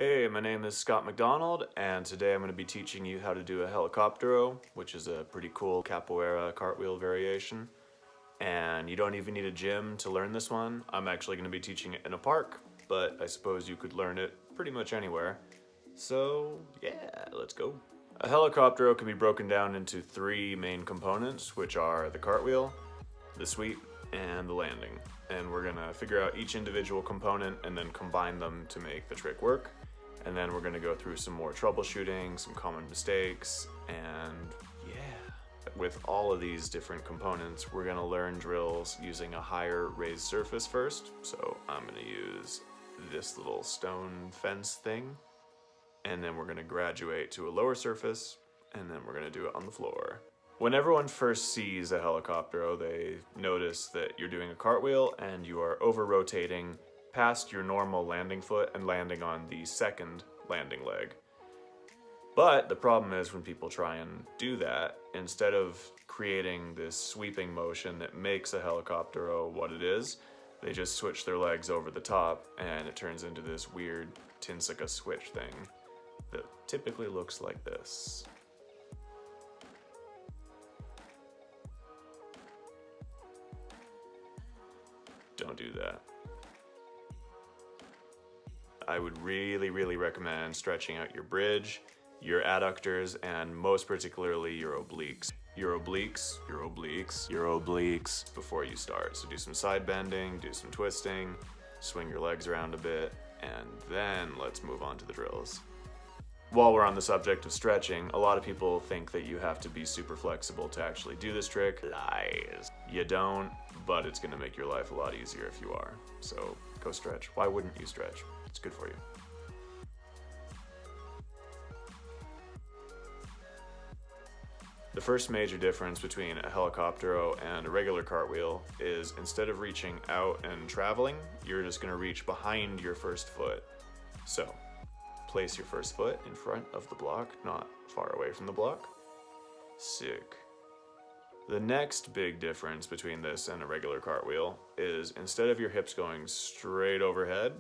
Hey, my name is Scott McDonald, and today I'm going to be teaching you how to do a Helicoptero, which is a pretty cool capoeira cartwheel variation. And you don't even need a gym to learn this one. I'm actually going to be teaching it in a park, but I suppose you could learn it pretty much anywhere. So yeah, let's go. A Helicoptero can be broken down into three main components, which are the cartwheel, the sweep, and the landing. And we're gonna figure out each individual component and then combine them to make the trick work. And then we're gonna go through some more troubleshooting, some common mistakes, and yeah. With all of these different components, we're gonna learn drills using a higher raised surface first. So I'm gonna use this little stone fence thing, and then we're gonna graduate to a lower surface, and then we're gonna do it on the floor. When everyone first sees a Helicoptero, they notice that you're doing a cartwheel and you are over-rotating past your normal landing foot and landing on the second landing leg. But the problem is when people try and do that, instead of creating this sweeping motion that makes a Helicoptero what it is, they just switch their legs over the top and it turns into this weird Tinsika switch thing that typically looks like this. Don't do that. I would really recommend stretching out your bridge, your adductors, and most particularly your obliques. Your obliques before you start. So do some side bending, do some twisting, swing your legs around a bit, and then let's move on to the drills. While we're on the subject of stretching, a lot of people think that you have to be super flexible to actually do this trick. Lies. You don't, but it's gonna make your life a lot easier if you are. So go stretch. Why wouldn't you stretch? It's good for you. The first major difference between a Helicoptero and a regular cartwheel is instead of reaching out and traveling, you're just gonna reach behind your first foot. So place your first foot in front of the block, not far away from the block. Sick. The next big difference between this and a regular cartwheel is instead of your hips going straight overhead,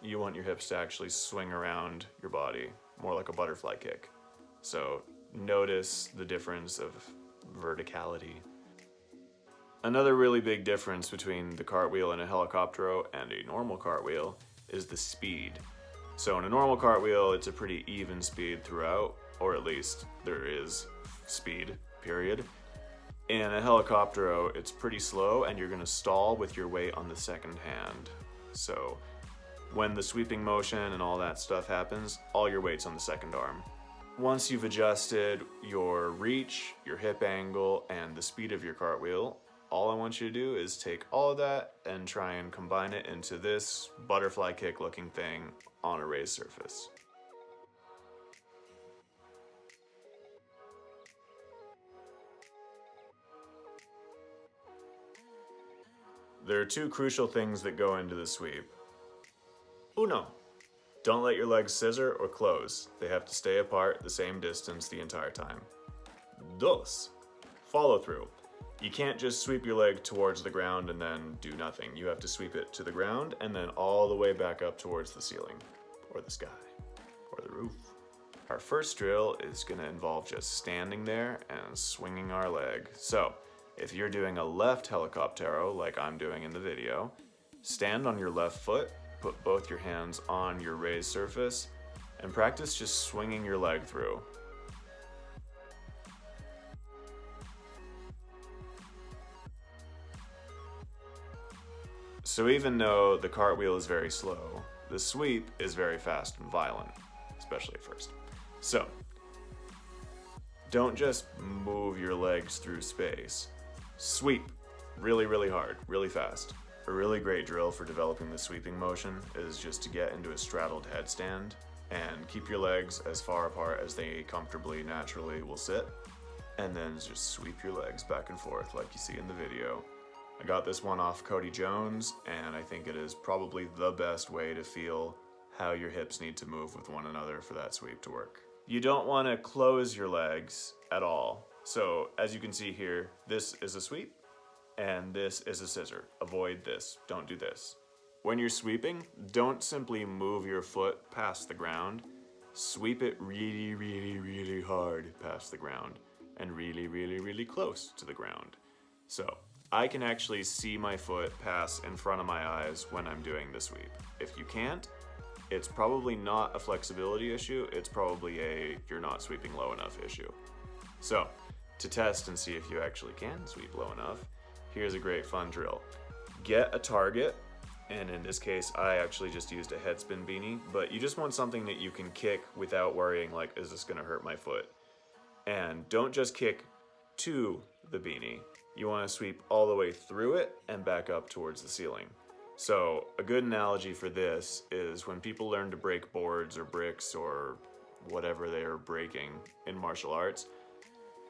you want your hips to actually swing around your body, more like a butterfly kick. So notice the difference of verticality. Another really big difference between the cartwheel and a Helicoptero and a normal cartwheel is the speed. So in a normal cartwheel, it's a pretty even speed throughout, or at least there is speed, period. In a Helicoptero, it's pretty slow and you're gonna stall with your weight on the second hand. So when the sweeping motion and all that stuff happens, all your weight's on the second arm. Once you've adjusted your reach, your hip angle, and the speed of your cartwheel, all I want you to do is take all of that and try and combine it into this butterfly kick looking thing on a raised surface. There are two crucial things that go into the sweep. Uno, don't let your legs scissor or close. They have to stay apart the same distance the entire time. Dos, follow through. You can't just sweep your leg towards the ground and then do nothing. You have to sweep it to the ground and then all the way back up towards the ceiling, or the sky, or the roof. Our first drill is gonna involve just standing there and swinging our leg. So, if you're doing a left Helicoptero, like I'm doing in the video, stand on your left foot, put both your hands on your raised surface, and practice just swinging your leg through. So even though the cartwheel is very slow, the sweep is very fast and violent, especially at first. So, don't just move your legs through space. Sweep really hard, really fast. A really great drill for developing the sweeping motion is just to get into a straddled headstand and keep your legs as far apart as they comfortably, naturally will sit, and then just sweep your legs back and forth like you see in the video. I got this one off Cody Jones, and I think it is probably the best way to feel how your hips need to move with one another for that sweep to work. You don't want to close your legs at all. So as you can see here, this is a sweep, and this is a scissor. Avoid this, don't do this. When you're sweeping, don't simply move your foot past the ground. Sweep it really, really, really hard past the ground and really, really, really close to the ground. So I can actually see my foot pass in front of my eyes when I'm doing the sweep. If you can't, it's probably not a flexibility issue, it's probably a you're not sweeping low enough issue. So, to test and see if you actually can sweep low enough, here's a great fun drill. Get a target, and in this case I actually just used a headspin beanie, but you just want something that you can kick without worrying like, is this gonna hurt my foot? And don't just kick to the beanie. You want to sweep all the way through it and back up towards the ceiling. So a good analogy for this is when people learn to break boards or bricks or whatever they are breaking in martial arts,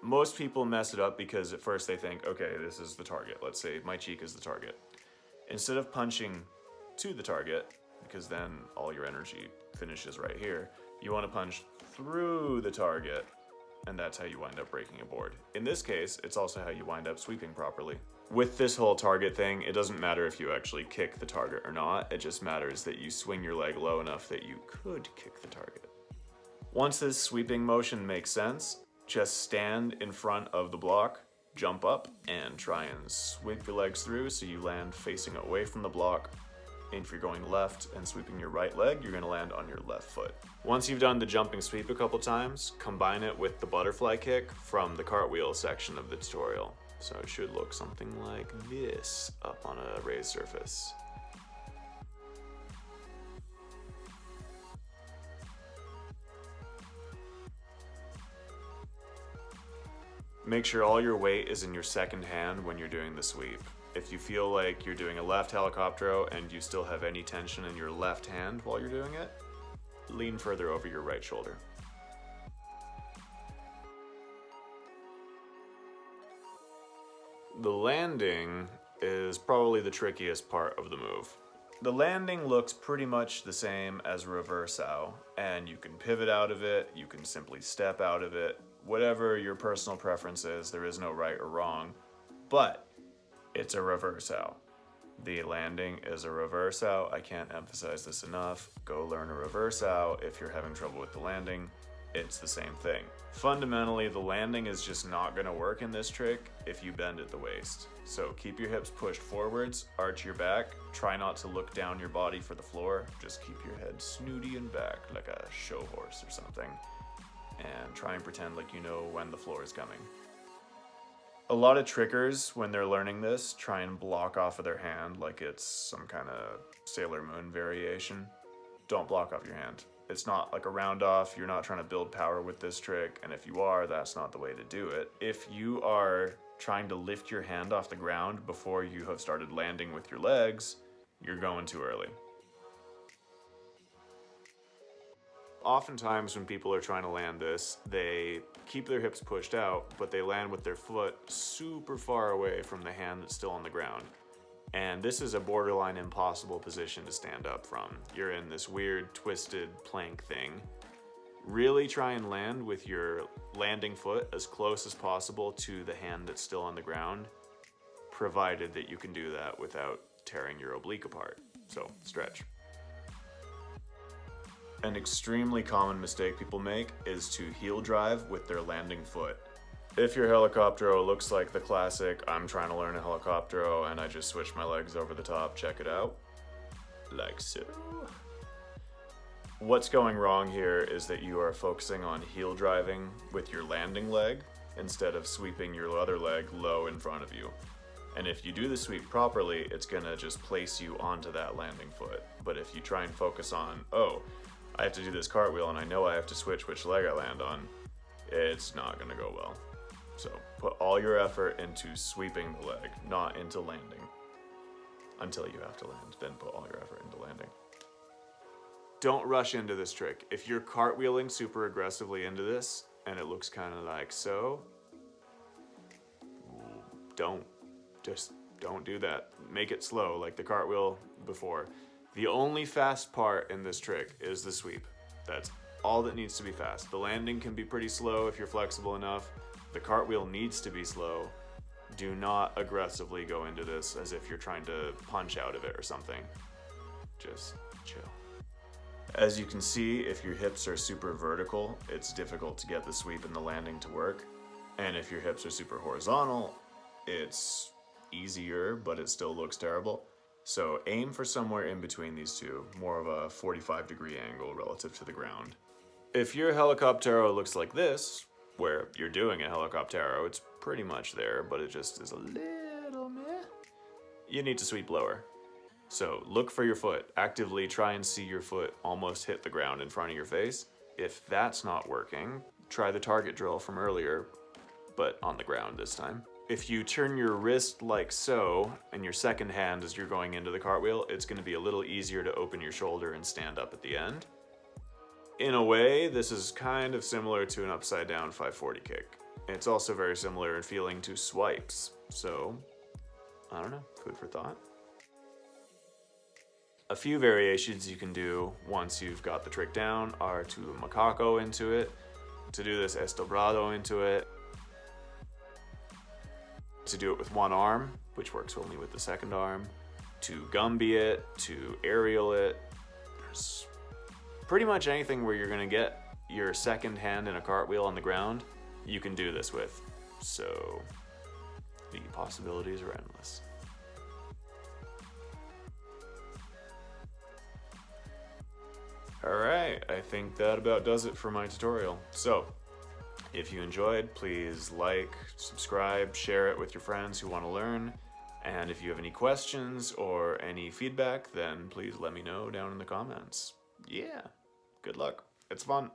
most people mess it up because at first they think, okay, this is the target. Let's say my cheek is the target. Instead of punching to the target, because then all your energy finishes right here, you want to punch through the target, and that's how you wind up breaking a board. In this case, it's also how you wind up sweeping properly. With this whole target thing, it doesn't matter if you actually kick the target or not, it just matters that you swing your leg low enough that you could kick the target. Once this sweeping motion makes sense, just stand in front of the block, jump up, and try and sweep your legs through so you land facing away from the block. And if you're going left and sweeping your right leg, you're gonna land on your left foot. Once you've done the jumping sweep a couple times, combine it with the butterfly kick from the cartwheel section of the tutorial. So it should look something like this up on a raised surface. Make sure all your weight is in your second hand when you're doing the sweep. If you feel like you're doing a left helicoptero and you still have any tension in your left hand while you're doing it, lean further over your right shoulder. The landing is probably the trickiest part of the move. The landing looks pretty much the same as reverse ow, and you can pivot out of it, you can simply step out of it, whatever your personal preference is, there is no right or wrong, but it's a reverse ow. The landing is a reverse ow. I can't emphasize this enough. Go learn a reverse ow if you're having trouble with the landing. It's the same thing. Fundamentally, the landing is just not gonna work in this trick if you bend at the waist. So keep your hips pushed forwards, arch your back, try not to look down your body for the floor, just keep your head snooty and back like a show horse or something. And try and pretend like you know when the floor is coming. A lot of trickers, when they're learning this, try and block off of their hand like it's some kind of Sailor Moon variation. Don't block off your hand. It's not like a round off, you're not trying to build power with this trick, and if you are, that's not the way to do it. If you are trying to lift your hand off the ground before you have started landing with your legs, you're going too early. Oftentimes when people are trying to land this, they keep their hips pushed out, but they land with their foot super far away from the hand that's still on the ground. And this is a borderline impossible position to stand up from. You're in this weird twisted plank thing. Really try and land with your landing foot as close as possible to the hand that's still on the ground, provided that you can do that without tearing your oblique apart. So stretch. An extremely common mistake people make is to heel drive with their landing foot. If your Helicoptero looks like the classic, I'm trying to learn a Helicoptero and I just switch my legs over the top, check it out, like so. What's going wrong here is that you are focusing on heel driving with your landing leg instead of sweeping your other leg low in front of you. And if you do the sweep properly, it's gonna just place you onto that landing foot. But if you try and focus on, oh, I have to do this cartwheel and I know I have to switch which leg I land on, it's not gonna go well. So put all your effort into sweeping the leg, not into landing. Until you have to land, then put all your effort into landing. Don't rush into this trick. If you're cartwheeling super aggressively into this and it looks kind of like so, just don't do that. Make it slow like the cartwheel before. The only fast part in this trick is the sweep. That's all that needs to be fast. The landing can be pretty slow if you're flexible enough. The cartwheel needs to be slow. Do not aggressively go into this as if you're trying to punch out of it or something. just chill. As you can see, if your hips are super vertical, it's difficult to get the sweep and the landing to work. And if your hips are super horizontal, it's easier, but it still looks terrible. So aim for somewhere in between these two, more of a 45-degree angle relative to the ground. If your Helicoptero looks like this, where you're doing a Helicoptero, it's pretty much there, but it just is a little meh, you need to sweep lower. So look for your foot. Actively try and see your foot almost hit the ground in front of your face. If that's not working, try the target drill from earlier, but on the ground this time. If you turn your wrist like so, and your second hand as you're going into the cartwheel, it's going to be a little easier to open your shoulder and stand up at the end. In a way, this is kind of similar to an upside down 540 kick. It's also very similar in feeling to swipes, so I don't know, food for thought. A few variations you can do once you've got the trick down are to macaco into it, to do this estobrado into it, to do it with one arm, which works only with the second arm, to Gumby it, to aerial it. There's pretty much anything where you're gonna get your second hand in a cartwheel on the ground, you can do this with. So the possibilities are endless. Alright, I think that about does it for my tutorial. So, if you enjoyed, please like, subscribe, share it with your friends who want to learn. And if you have any questions or any feedback, then please let me know down in the comments. Yeah, good luck. It's fun.